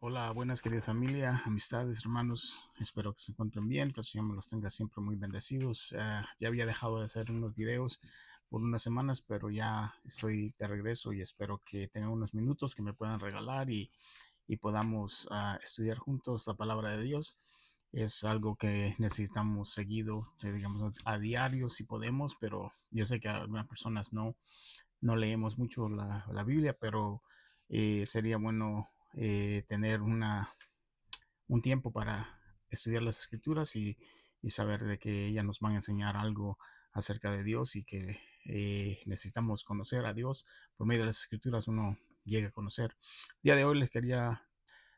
Hola, buenas querida familia, amistades, hermanos. Espero que se encuentren bien, que el Señor me los tenga siempre muy bendecidos. Ya había dejado de hacer unos videos por unas semanas, pero ya estoy de regreso y espero que tengan unos minutos que me puedan regalar y podamos estudiar juntos la palabra de Dios. Es algo que necesitamos seguido, digamos, a diario si podemos, pero yo sé que algunas personas no leemos mucho la Biblia, pero sería bueno tener un tiempo para estudiar las escrituras y saber de que ellas nos van a enseñar algo acerca de Dios y que necesitamos conocer a Dios. Por medio de las escrituras uno llega a conocer. El día de hoy les quería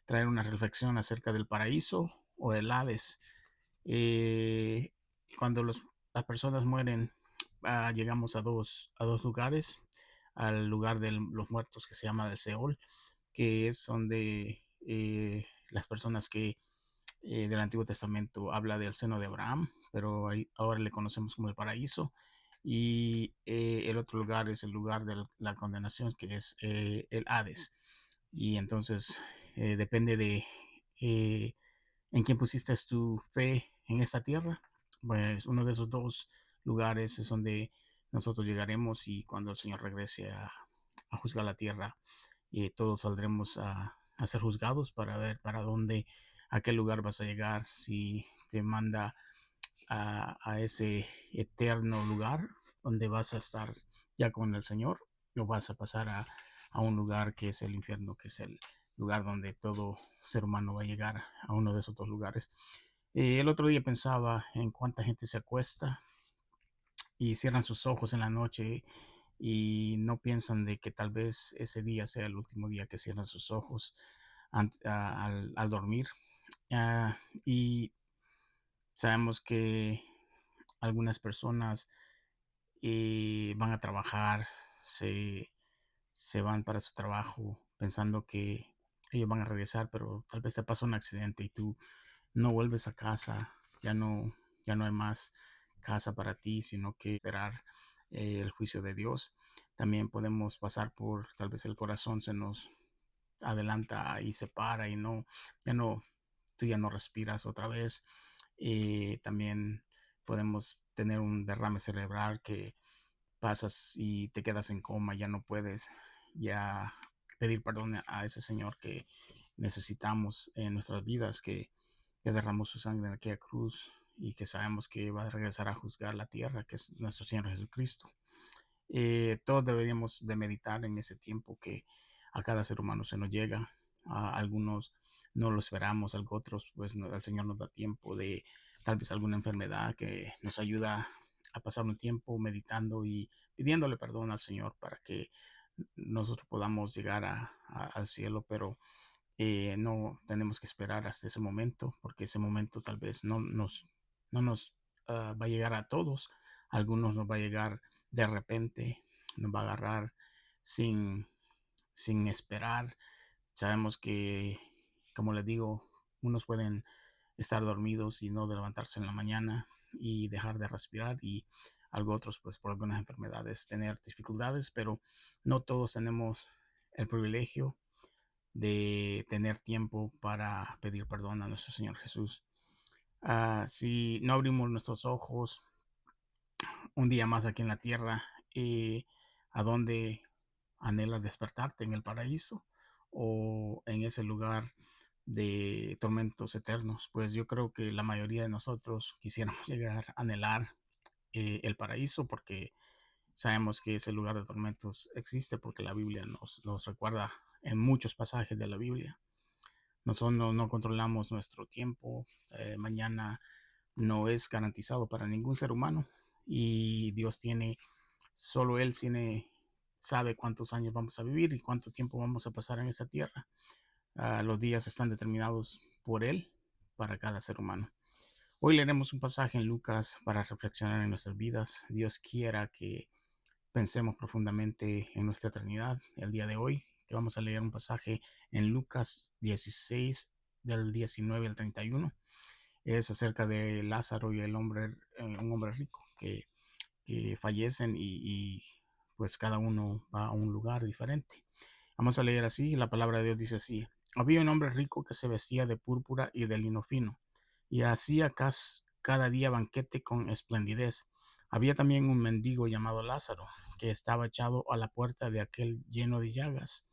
traer una reflexión acerca del paraíso o del Hades. Eh, cuando las personas mueren, llegamos a dos lugares, al lugar de los muertos que se llama el Seol, que es donde las personas que del Antiguo Testamento habla del seno de Abraham, pero ahora le conocemos como el paraíso. Y el otro lugar es el lugar de la condenación, que es el Hades. Y entonces depende de eh, en quién pusiste tu fe en esta tierra. Pues uno de esos dos lugares es donde nosotros llegaremos y cuando el Señor regrese a juzgar la tierra, todos saldremos a ser juzgados para ver para dónde, a qué lugar vas a llegar, si te manda a ese eterno lugar donde vas a estar ya con el Señor, o vas a pasar a un lugar que es el infierno, que es el lugar donde todo ser humano va a llegar a uno de esos dos lugares. El otro día pensaba en cuánta gente se acuesta y cierran sus ojos en la noche y no piensan de que tal vez ese día sea el último día que cierran sus ojos al dormir. Y sabemos que algunas personas van a trabajar, se, se van para su trabajo pensando que ellos van a regresar, pero tal vez te pasa un accidente y tú no vuelves a casa, ya no hay más casa para ti, sino que esperar el juicio de Dios. También podemos pasar por, tal vez el corazón se nos adelanta y se para y ya no, tú ya no respiras otra vez. También podemos tener un derrame cerebral que pasas y te quedas en coma, ya no puedes ya pedir perdón a ese Señor que necesitamos en nuestras vidas, que derramó su sangre en aquella cruz y que sabemos que va a regresar a juzgar la tierra, que es nuestro Señor Jesucristo. Todos deberíamos de meditar en ese tiempo que a cada ser humano se nos llega. A algunos no lo esperamos, a otros pues el Señor nos da tiempo de tal vez alguna enfermedad que nos ayuda a pasar un tiempo meditando y pidiéndole perdón al Señor para que nosotros podamos llegar al cielo, pero no tenemos que esperar hasta ese momento, porque ese momento tal vez no nos va a llegar a todos. A algunos nos va a llegar de repente, nos va a agarrar sin, sin esperar. Sabemos que, como les digo, unos pueden estar dormidos y no de levantarse en la mañana y dejar de respirar y algo otros pues por algunas enfermedades tener dificultades, pero no todos tenemos el privilegio de tener tiempo para pedir perdón a nuestro Señor Jesús. Si no abrimos nuestros ojos un día más aquí en la tierra, ¿a dónde anhelas despertarte? ¿En el paraíso o en ese lugar de tormentos eternos? Pues yo creo que la mayoría de nosotros quisiéramos llegar a anhelar el paraíso porque sabemos que ese lugar de tormentos existe porque la Biblia nos recuerda en muchos pasajes de la Biblia. Nosotros no controlamos nuestro tiempo. Mañana no es garantizado para ningún ser humano. Y Dios solo Él sabe cuántos años vamos a vivir y cuánto tiempo vamos a pasar en esa tierra. Los días están determinados por Él para cada ser humano. Hoy leeremos un pasaje en Lucas para reflexionar en nuestras vidas. Dios quiera que pensemos profundamente en nuestra eternidad el día de hoy, que vamos a leer un pasaje en Lucas 16 del 19 al 31. Es acerca de Lázaro y un hombre rico que fallecen y pues cada uno va a un lugar diferente. Vamos a leer así, la palabra de Dios dice así. había un hombre rico que se vestía de púrpura y de lino fino, y hacía cada día banquete con esplendidez. Había también un mendigo llamado Lázaro, que estaba echado a la puerta de aquel lleno de llagas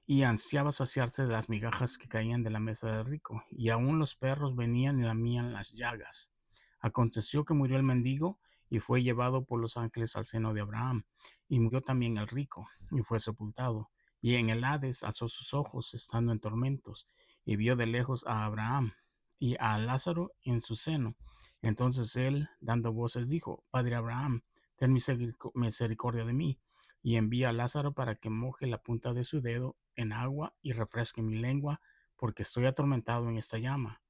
y ansiaba saciarse de las migajas que caían de la mesa del rico, y aun los perros venían y lamían las llagas. Aconteció que murió el mendigo y fue llevado por los ángeles al seno de Abraham, y murió también el rico y fue sepultado. Y en el Hades alzó sus ojos estando en tormentos, y vio de lejos a Abraham y a Lázaro en su seno. Entonces él, dando voces, dijo: Padre Abraham, ten misericordia de mí, y envía a Lázaro para que moje la punta de su dedo en agua y refresque mi lengua, porque estoy atormentado en esta llama.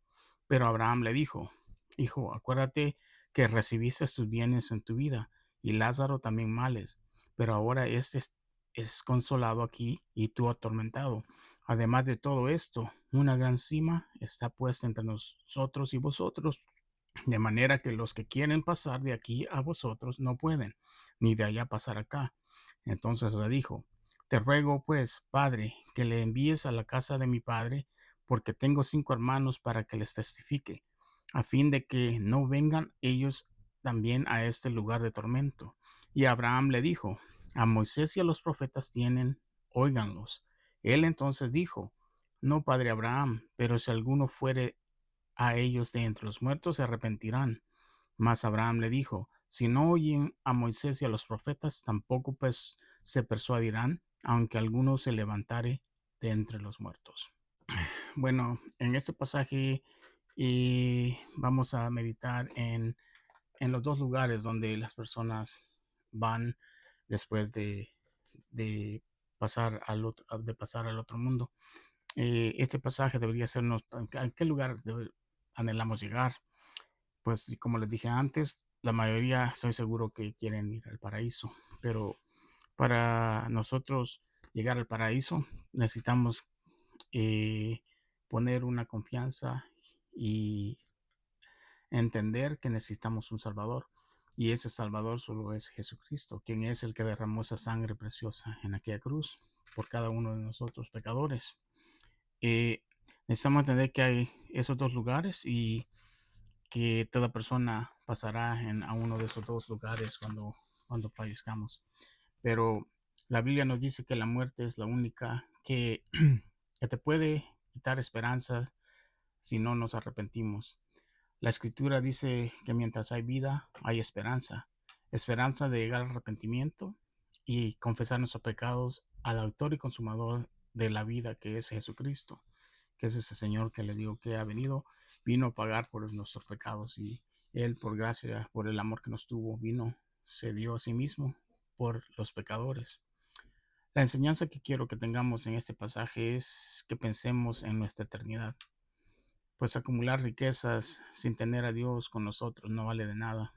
Pero Abraham le dijo: Hijo, acuérdate que recibiste tus bienes en tu vida, y Lázaro también males, pero ahora este es consolado aquí y tú atormentado. Además de todo esto, una gran cima está puesta entre nosotros y vosotros, de manera que los que quieren pasar de aquí a vosotros no pueden, ni de allá pasar acá. Entonces le dijo: Te ruego pues, padre, que le envíes a la casa de mi padre, porque tengo 5 hermanos, para que les testifique, a fin de que no vengan ellos también a este lugar de tormento. Y Abraham le dijo: A Moisés y a los profetas tienen, óiganlos. Él entonces dijo: No, padre Abraham, pero si alguno fuere a ellos de entre los muertos, se arrepentirán. Mas Abraham le dijo: Si no oyen a Moisés y a los profetas, tampoco pues se persuadirán, aunque alguno se levantare de entre los muertos. Bueno, en este pasaje vamos a meditar en los dos lugares donde las personas van después de de pasar al otro mundo. Este pasaje debería sernos a qué lugar anhelamos llegar. Pues como les dije antes, la mayoría estoy seguro que quieren ir al paraíso, pero para nosotros llegar al paraíso necesitamos poner una confianza y entender que necesitamos un Salvador. Y ese Salvador solo es Jesucristo, quien es el que derramó esa sangre preciosa en aquella cruz por cada uno de nosotros pecadores. Eh, Necesitamos entender que hay esos dos lugares y que toda persona pasará a uno de esos dos lugares cuando fallezcamos. Pero la Biblia nos dice que la muerte es la única que te puede quitar esperanzas si no nos arrepentimos. La escritura dice que mientras hay vida, hay esperanza. Esperanza de llegar al arrepentimiento y confesar nuestros pecados al autor y consumador de la vida, que es Jesucristo, que es ese Señor que le digo que ha venido, vino a pagar por nuestros pecados, y Él, por gracia, por el amor que nos tuvo, vino, se dio a sí mismo por los pecadores. La enseñanza que quiero que tengamos en este pasaje es que pensemos en nuestra eternidad, pues acumular riquezas sin tener a Dios con nosotros no vale de nada.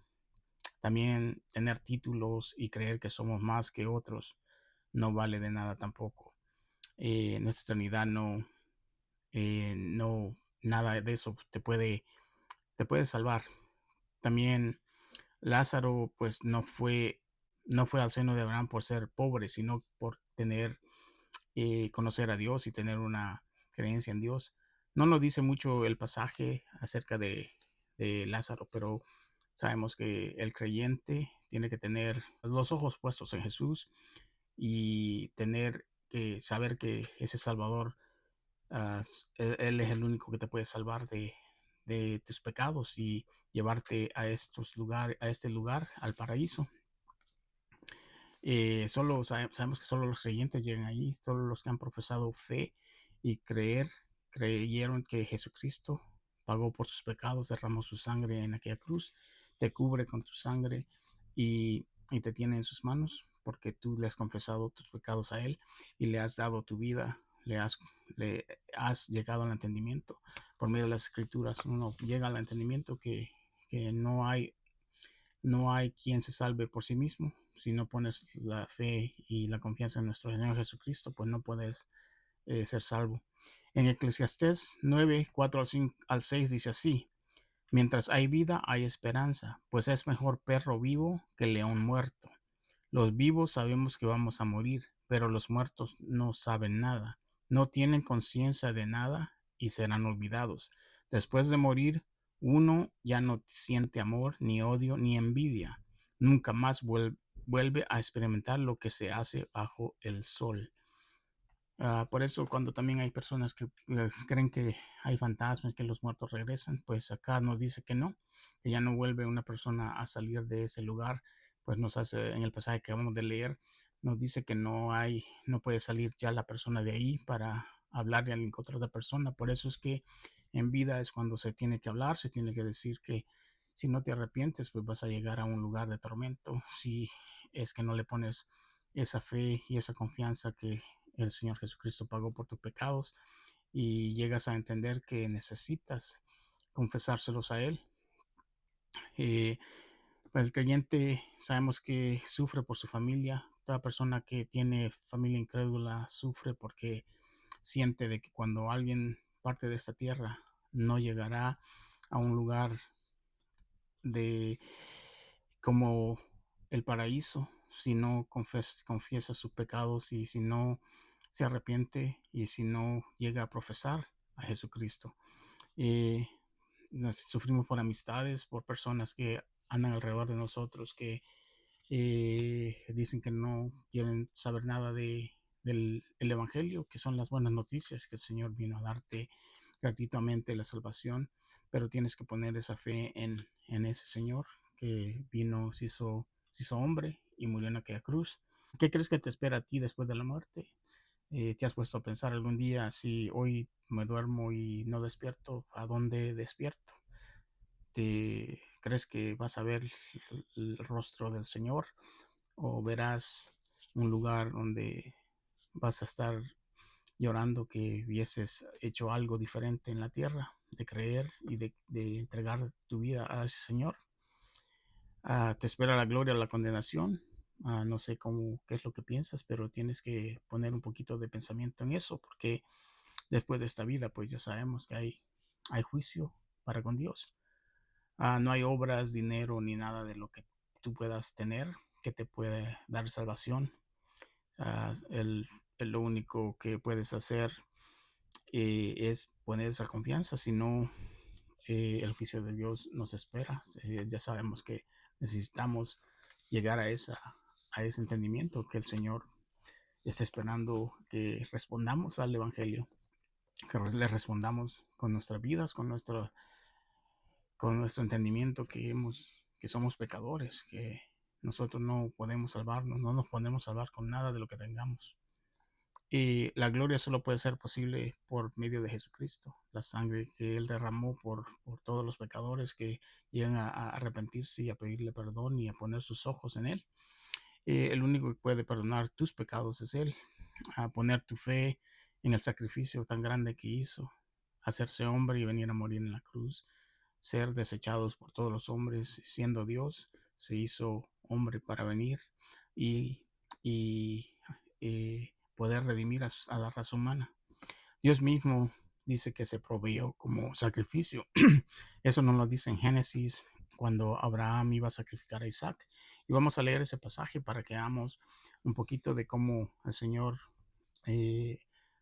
También tener títulos y creer que somos más que otros no vale de nada tampoco. Nuestra eternidad no, nada de eso te puede salvar. También Lázaro, pues no fue al seno de Abraham por ser pobre, sino por conocer a Dios y tener una creencia en Dios. No nos dice mucho el pasaje acerca de Lázaro, pero sabemos que el creyente tiene que tener los ojos puestos en Jesús y tener que saber que ese Salvador, él es el único que te puede salvar de tus pecados y llevarte a este lugar, al paraíso. Sabemos que solo los creyentes llegan allí, solo los que han profesado fe y creyeron que Jesucristo pagó por sus pecados, derramó su sangre en aquella cruz, te cubre con tu sangre y te tiene en sus manos, porque tú le has confesado tus pecados a Él y le has dado tu vida, le has llegado al entendimiento. Por medio de las escrituras uno llega al entendimiento que no hay quien se salve por sí mismo. Si no pones la fe y la confianza en nuestro Señor Jesucristo, pues no puedes ser salvo. En Eclesiastés 9, 4 al 6 dice así: Mientras hay vida, hay esperanza, pues es mejor perro vivo que león muerto. Los vivos sabemos que vamos a morir, pero los muertos no saben nada. no tienen conciencia de nada y serán olvidados. Después de morir, uno ya no siente amor, ni odio, ni envidia. Nunca más vuelve a experimentar lo que se hace bajo el sol. Por eso cuando también hay personas que creen que hay fantasmas, que los muertos regresan, pues acá nos dice que ya no vuelve una persona a salir de ese lugar, pues nos hace en el pasaje que acabamos de leer, nos dice que no puede salir ya la persona de ahí para hablarle a la otra persona. Por eso es que en vida es cuando se tiene que hablar, se tiene que decir que si no te arrepientes, pues vas a llegar a un lugar de tormento, si es que no le pones esa fe y esa confianza que el Señor Jesucristo pagó por tus pecados y llegas a entender que necesitas confesárselos a Él. Eh, el creyente sabemos que sufre por su familia. Toda persona que tiene familia incrédula sufre porque siente de que cuando alguien parte de esta tierra no llegará a un lugar de como el paraíso si no confiesa sus pecados y si no se arrepiente y si no llega a profesar a Jesucristo. Eh, Sufrimos por amistades, por personas que andan alrededor de nosotros que dicen que no quieren saber nada del el Evangelio, que son las buenas noticias, que el Señor vino a darte gratuitamente la salvación, pero tienes que poner esa fe en ese Señor que vino, se hizo hombre y murió en aquella cruz. ¿Qué crees que te espera a ti después de la muerte? ¿Te has puesto a pensar algún día si hoy me duermo y no despierto, a dónde despierto? ¿Te crees que vas a ver el rostro del Señor o verás un lugar donde vas a estar llorando que hubieses hecho algo diferente en la tierra, de creer y de entregar tu vida a ese Señor? ¿Te espera la gloria o la condenación? No sé qué es lo que piensas, pero tienes que poner un poquito de pensamiento en eso, porque después de esta vida, pues ya sabemos que hay juicio para con Dios. No hay obras, dinero ni nada de lo que tú puedas tener que te puede dar salvación. Ah, lo único que puedes hacer es poner esa confianza, si no, el juicio de Dios nos espera. Ya sabemos que necesitamos llegar a ese entendimiento que el Señor está esperando que respondamos al Evangelio, que le respondamos con nuestras vidas, con nuestro entendimiento que somos pecadores, que nosotros no podemos salvarnos, no nos podemos salvar con nada de lo que tengamos. Y la gloria solo puede ser posible por medio de Jesucristo, la sangre que Él derramó por todos los pecadores que llegan a arrepentirse y a pedirle perdón y a poner sus ojos en Él. El único que puede perdonar tus pecados es Él. A poner tu fe en el sacrificio tan grande que hizo, hacerse hombre y venir a morir en la cruz, ser desechados por todos los hombres, siendo Dios, se hizo hombre para venir y, y poder redimir a la raza humana. Dios mismo dice que se proveyó como sacrificio. Eso nos lo dice en Génesis cuando Abraham iba a sacrificar a Isaac. Y vamos a leer ese pasaje para que veamos un poquito de cómo el Señor eh,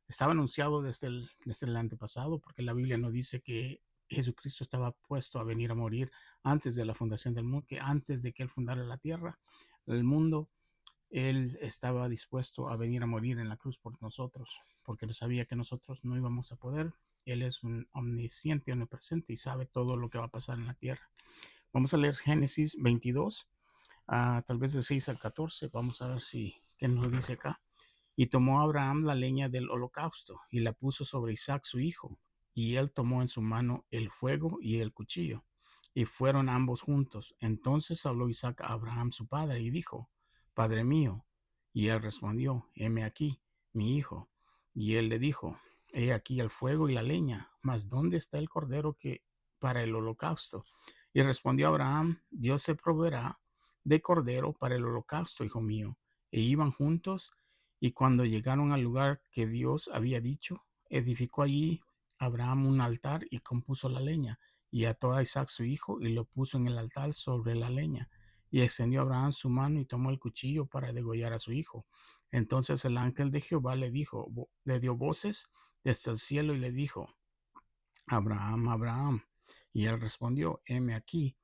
estaba anunciado desde el antepasado, porque la Biblia nos dice que Jesucristo estaba puesto a venir a morir antes de la fundación del mundo, que antes de que Él fundara la tierra, el mundo, Él estaba dispuesto a venir a morir en la cruz por nosotros, porque Él sabía que nosotros no íbamos a poder. Él es un omnisciente, omnipresente y sabe todo lo que va a pasar en la tierra. Vamos a leer Génesis 22, tal vez de 6 al 14. Vamos a ver qué nos dice acá. Y tomó Abraham la leña del holocausto y la puso sobre Isaac su hijo. Y él tomó en su mano el fuego y el cuchillo. Y fueron ambos juntos. Entonces habló Isaac a Abraham su padre y dijo, Padre mío. Y él respondió, heme aquí, mi hijo. Y él le dijo, he aquí el fuego y la leña, mas ¿dónde está el cordero que para el holocausto? Y respondió Abraham, Dios se proveerá de cordero para el holocausto, hijo mío. E iban juntos y cuando llegaron al lugar que Dios había dicho, edificó allí Abraham un altar y compuso la leña, y ató a Isaac su hijo y lo puso en el altar sobre la leña. Y extendió Abraham su mano y tomó el cuchillo para degollar a su hijo. Entonces el ángel de Jehová le dijo, le dio voces desde el cielo y le dijo, Abraham, Abraham. Y él respondió, heme aquí.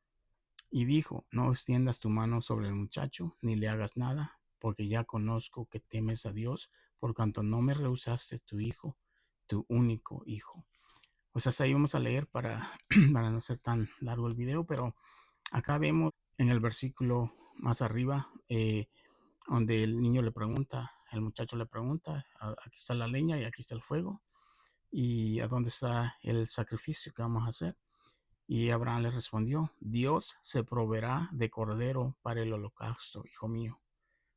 Y dijo, no extiendas tu mano sobre el muchacho, ni le hagas nada, porque ya conozco que temes a Dios, por cuanto no me rehusaste tu hijo, tu único hijo. Pues hasta ahí vamos a leer para, para no ser tan largo el video, pero acá vemos en el versículo más arriba, donde el niño le pregunta, el muchacho le pregunta, aquí está la leña y aquí está el fuego, y a dónde está el sacrificio que vamos a hacer. Y Abraham le respondió, Dios se proveerá de cordero para el holocausto, hijo mío.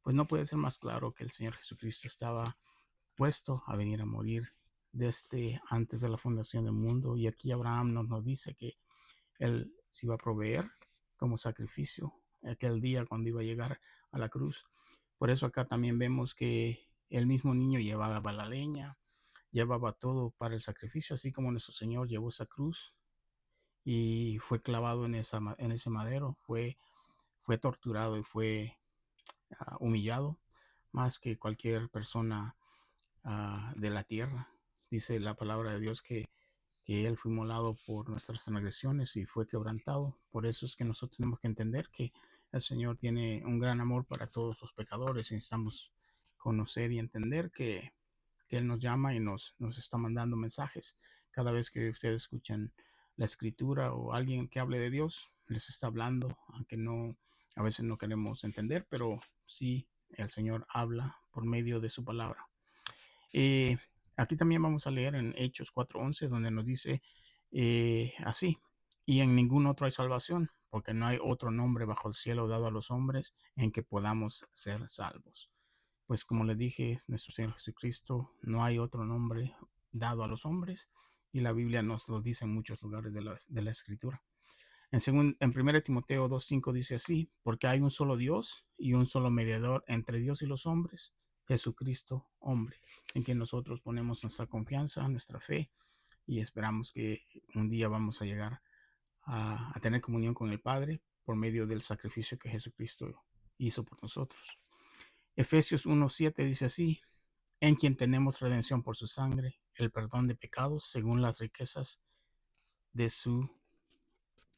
Pues no puede ser más claro que el Señor Jesucristo estaba puesto a venir a morir desde antes de la fundación del mundo. Y aquí Abraham nos dice que él se iba a proveer como sacrificio aquel día cuando iba a llegar a la cruz. Por eso acá también vemos que el mismo niño llevaba la leña, llevaba todo para el sacrificio, así como nuestro Señor llevó esa cruz y fue clavado en ese madero, fue torturado y fue humillado más que cualquier persona de la tierra. Dice la palabra de Dios que Él fue molado por nuestras transgresiones y fue quebrantado. Por eso es que nosotros tenemos que entender que el Señor tiene un gran amor para todos los pecadores y necesitamos conocer y entender que Él nos llama y nos está mandando mensajes. Cada vez que ustedes escuchan la escritura o alguien que hable de Dios, les está hablando, aunque no, a veces no queremos entender, pero sí el Señor habla por medio de su palabra. Eh, Aquí también vamos a leer en Hechos 4:11, donde nos dice así, y en ningún otro hay salvación, porque no hay otro nombre bajo el cielo dado a los hombres en que podamos ser salvos. Pues como les dije, nuestro Señor Jesucristo, no hay otro nombre dado a los hombres, y la Biblia nos lo dice en muchos lugares de la Escritura. En 1 Timoteo 2:5 dice así, porque hay un solo Dios y un solo mediador entre Dios y los hombres, Jesucristo, hombre, en quien nosotros ponemos nuestra confianza, nuestra fe y esperamos que un día vamos a llegar a tener comunión con el Padre por medio del sacrificio que Jesucristo hizo por nosotros. Efesios 1:7 dice así, en quien tenemos redención por su sangre, el perdón de pecados según las riquezas de su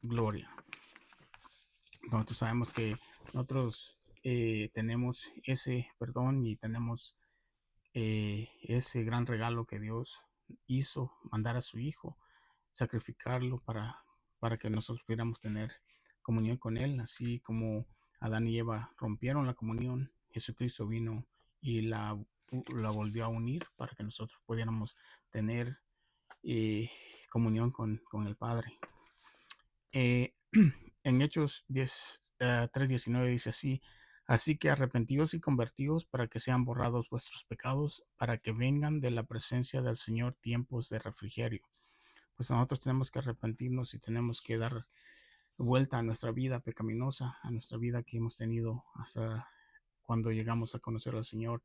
gloria. Nosotros sabemos que nosotros tenemos ese perdón y tenemos ese gran regalo que Dios hizo, mandar a su Hijo, sacrificarlo para que nosotros pudiéramos tener comunión con Él, así como Adán y Eva rompieron la comunión, Jesucristo vino y la volvió a unir para que nosotros pudiéramos tener comunión con el Padre. Eh, en Hechos 3:19 dice así, así que arrepentidos y convertidos para que sean borrados vuestros pecados, para que vengan de la presencia del Señor tiempos de refrigerio. Pues nosotros tenemos que arrepentirnos y tenemos que dar vuelta a nuestra vida pecaminosa, a nuestra vida que hemos tenido hasta cuando llegamos a conocer al Señor.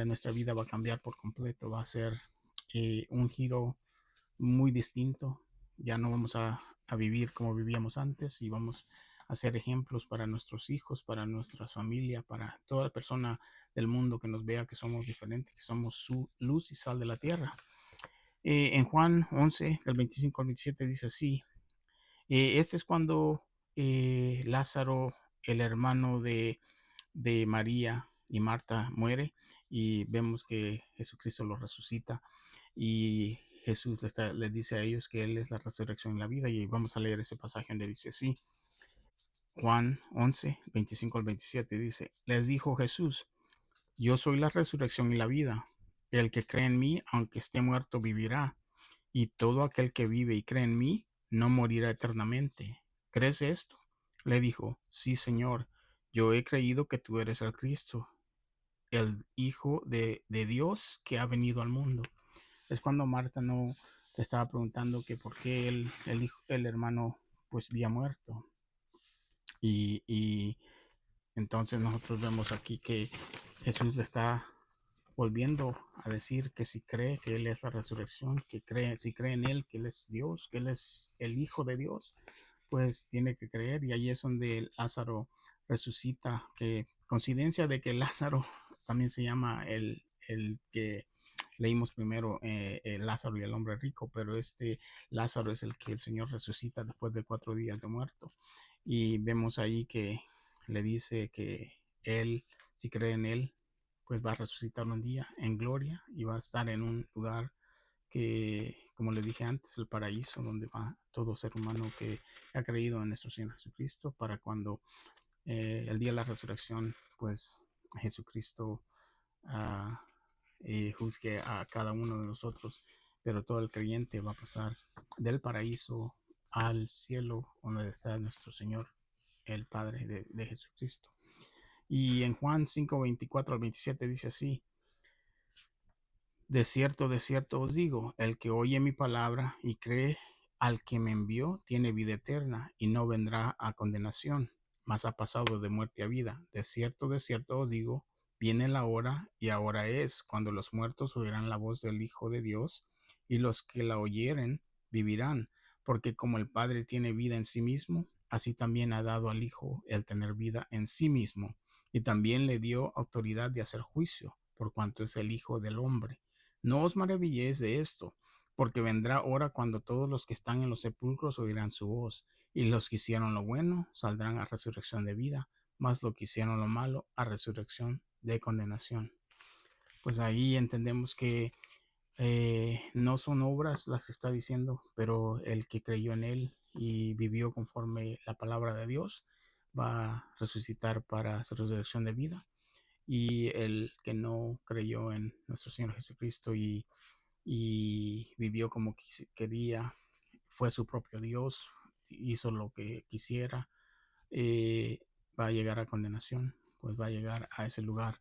Nuestra vida va a cambiar por completo, va a ser un giro muy distinto. Ya no vamos a vivir como vivíamos antes y vamos a ser ejemplos para nuestros hijos, para nuestras familias, para toda persona del mundo que nos vea que somos diferentes, que somos su luz y sal de la tierra. En Juan 11, del 25 al 27 dice así, este es cuando Lázaro, el hermano de María y Marta, muere y vemos que Jesucristo lo resucita y Jesús les dice a ellos que Él es la resurrección y la vida y vamos a leer ese pasaje donde dice así, Juan 11, 25 al 27 dice, les dijo Jesús, yo soy la resurrección y la vida, el que cree en mí, aunque esté muerto, vivirá, y todo aquel que vive y cree en mí, no morirá eternamente. ¿Crees esto? Le dijo, sí, Señor, yo he creído que tú eres el Cristo, el Hijo de Dios que ha venido al mundo. Es cuando Marta no le estaba preguntando que por qué el hermano pues había muerto. Y entonces nosotros vemos aquí que Jesús le está volviendo a decir que si cree que Él es la resurrección, si cree en Él, que Él es Dios, que Él es el Hijo de Dios, pues tiene que creer. Y ahí es donde Lázaro resucita, que coincidencia de que Lázaro también se llama el que leímos primero, Lázaro y el hombre rico, pero este Lázaro es el que el Señor resucita después de 4 días de muerto. Y vemos ahí que le dice que él, si cree en él, pues va a resucitar un día en gloria y va a estar en un lugar que, como le dije antes, el paraíso, donde va todo ser humano que ha creído en nuestro Señor Jesucristo, para cuando el día de la resurrección, pues Jesucristo uh, juzgue a cada uno de nosotros, pero todo el creyente va a pasar del paraíso al cielo, donde está nuestro Señor, el Padre de Jesucristo. Y en Juan 5, 24 al 27 dice así: de cierto os digo, el que oye mi palabra y cree al que me envió, tiene vida eterna y no vendrá a condenación, mas ha pasado de muerte a vida. De cierto os digo, viene la hora y ahora es, cuando los muertos oirán la voz del Hijo de Dios, y los que la oyeren vivirán, porque como el Padre tiene vida en sí mismo, así también ha dado al Hijo el tener vida en sí mismo, y también le dio autoridad de hacer juicio, por cuanto es el Hijo del hombre. No os maravilléis de esto, porque vendrá hora cuando todos los que están en los sepulcros oirán su voz, y los que hicieron lo bueno saldrán a resurrección de vida, mas los que hicieron lo malo a resurrección de condenación. Pues ahí entendemos que no son obras las que está diciendo, pero el que creyó en él y vivió conforme la palabra de Dios va a resucitar para resurrección de vida. Y el que no creyó en nuestro Señor Jesucristo y vivió como quería, fue su propio Dios, hizo lo que quisiera, eh, va a llegar a condenación, pues va a llegar a ese lugar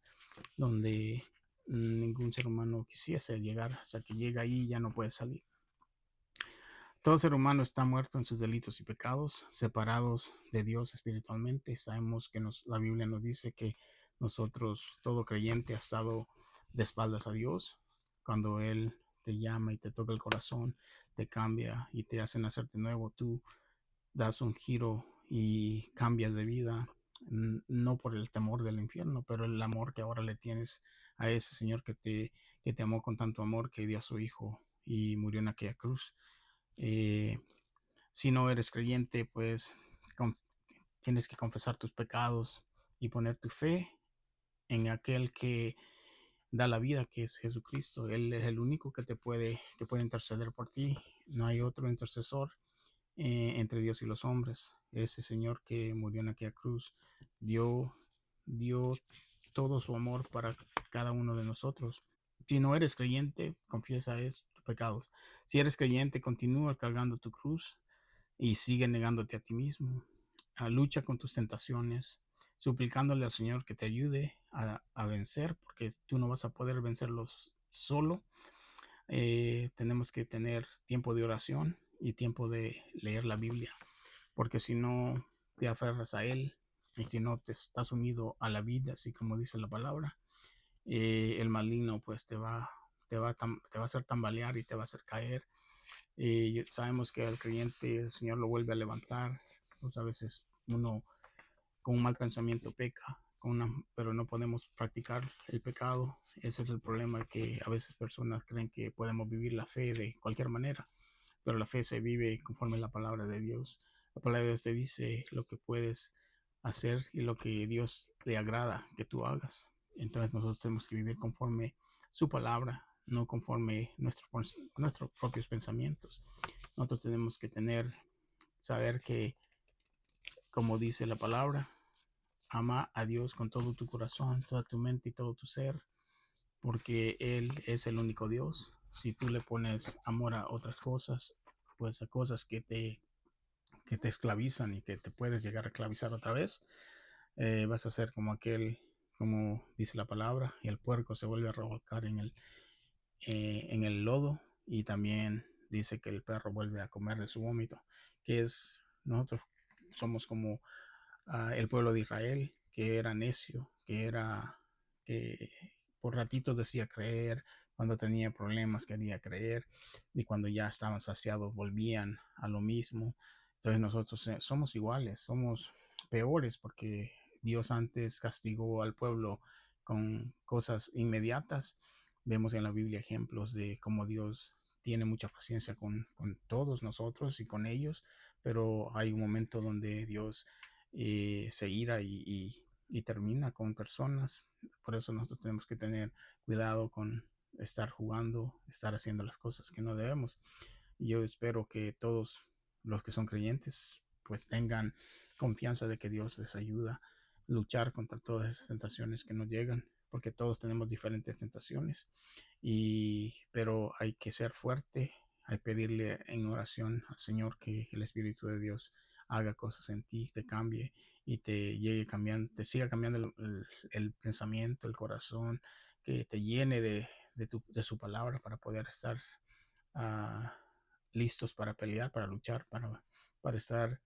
donde ningún ser humano quisiese llegar, hasta que llega ahí ya no puede salir. Todo ser humano está muerto en sus delitos y pecados, separados de Dios espiritualmente. Sabemos que la Biblia nos dice que nosotros, todo creyente, ha estado de espaldas a Dios. Cuando Él te llama y te toca el corazón, te cambia y te hace nacer de nuevo, tú das un giro y cambias de vida, no por el temor del infierno, pero el amor que ahora le tienes a ese Señor que te amó con tanto amor que dio a su Hijo y murió en aquella cruz. Eh, si no eres creyente, pues tienes que confesar tus pecados y poner tu fe en aquel que da la vida, que es Jesucristo. Él es el único que puede interceder por ti. No hay otro intercesor entre Dios y los hombres. Ese Señor que murió en aquella cruz dio, dio todo su amor para cada uno de nosotros. Si no eres creyente, confiesa tus pecados. Si eres creyente, continúa cargando tu cruz y sigue negándote a ti mismo. Lucha con tus tentaciones, suplicándole al Señor que te ayude a vencer, porque tú no vas a poder vencerlos solo. Tenemos que tener tiempo de oración y tiempo de leer la Biblia, porque si no te aferras a Él y si no te estás unido a la vida, así como dice la palabra, el maligno pues te va a hacer tambalear y te va a hacer caer. Sabemos que al creyente el Señor lo vuelve a levantar. Pues a veces uno con un mal pensamiento peca, pero no podemos practicar el pecado. Ese es el problema, que a veces personas creen que podemos vivir la fe de cualquier manera, pero la fe se vive conforme a la palabra de Dios. La palabra de Dios te dice lo que puedes hacer y lo que Dios le agrada que tú hagas. Entonces nosotros tenemos que vivir conforme su palabra, no conforme nuestros propios pensamientos. Nosotros tenemos que saber que, como dice la palabra, ama a Dios con todo tu corazón, toda tu mente y todo tu ser, porque Él es el único Dios. Si tú le pones amor a otras cosas, pues a cosas que te esclavizan y que te puedes llegar a esclavizar otra vez, vas a ser como dice la palabra, y el puerco se vuelve a revolcar en el lodo, y también dice que el perro vuelve a comer de su vómito, que es, nosotros somos como el pueblo de Israel, que era necio, que por ratitos decía creer, cuando tenía problemas quería creer, y cuando ya estaban saciados volvían a lo mismo. Entonces nosotros somos iguales, somos peores, porque Dios antes castigó al pueblo con cosas inmediatas. Vemos en la Biblia ejemplos de cómo Dios tiene mucha paciencia con todos nosotros y con ellos, pero hay un momento donde Dios se ira y termina con personas. Por eso nosotros tenemos que tener cuidado con estar jugando, estar haciendo las cosas que no debemos. Y yo espero que todos los que son creyentes pues tengan confianza de que Dios les ayuda a luchar contra todas esas tentaciones que nos llegan, porque todos tenemos diferentes tentaciones, pero hay que ser fuerte, hay que pedirle en oración al Señor que el Espíritu de Dios haga cosas en ti, te cambie y te llegue cambiando, te siga cambiando el pensamiento, el corazón, que te llene de su palabra para poder estar uh, listos para pelear, para luchar, para estar,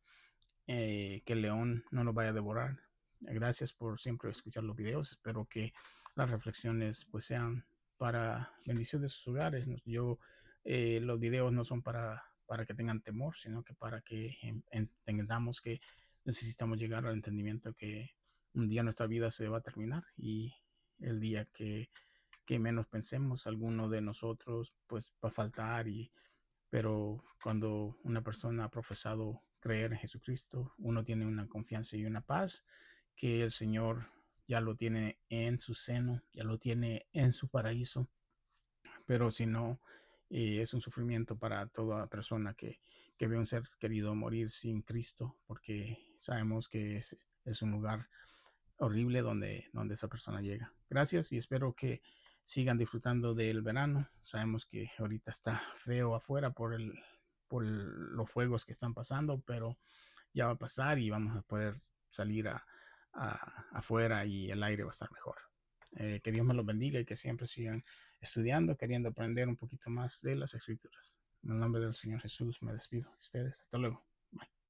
que el león no nos vaya a devorar. Gracias por siempre escuchar los videos. Espero que las reflexiones pues sean para bendición de sus hogares. Yo, los videos no son para que tengan temor, sino que para que entendamos que necesitamos llegar al entendimiento que un día nuestra vida se va a terminar y el día que menos pensemos, alguno de nosotros pues va a faltar pero cuando una persona ha profesado creer en Jesucristo, uno tiene una confianza y una paz que el Señor ya lo tiene en su seno, ya lo tiene en su paraíso, pero si no, es un sufrimiento para toda persona que ve un ser querido morir sin Cristo, porque sabemos que es un lugar horrible donde esa persona llega. Gracias y espero que sigan disfrutando del verano. Sabemos que ahorita está feo afuera por los fuegos que están pasando, pero ya va a pasar y vamos a poder salir afuera y el aire va a estar mejor. Que Dios me los bendiga y que siempre sigan estudiando, queriendo aprender un poquito más de las escrituras. En el nombre del Señor Jesús me despido de ustedes. Hasta luego.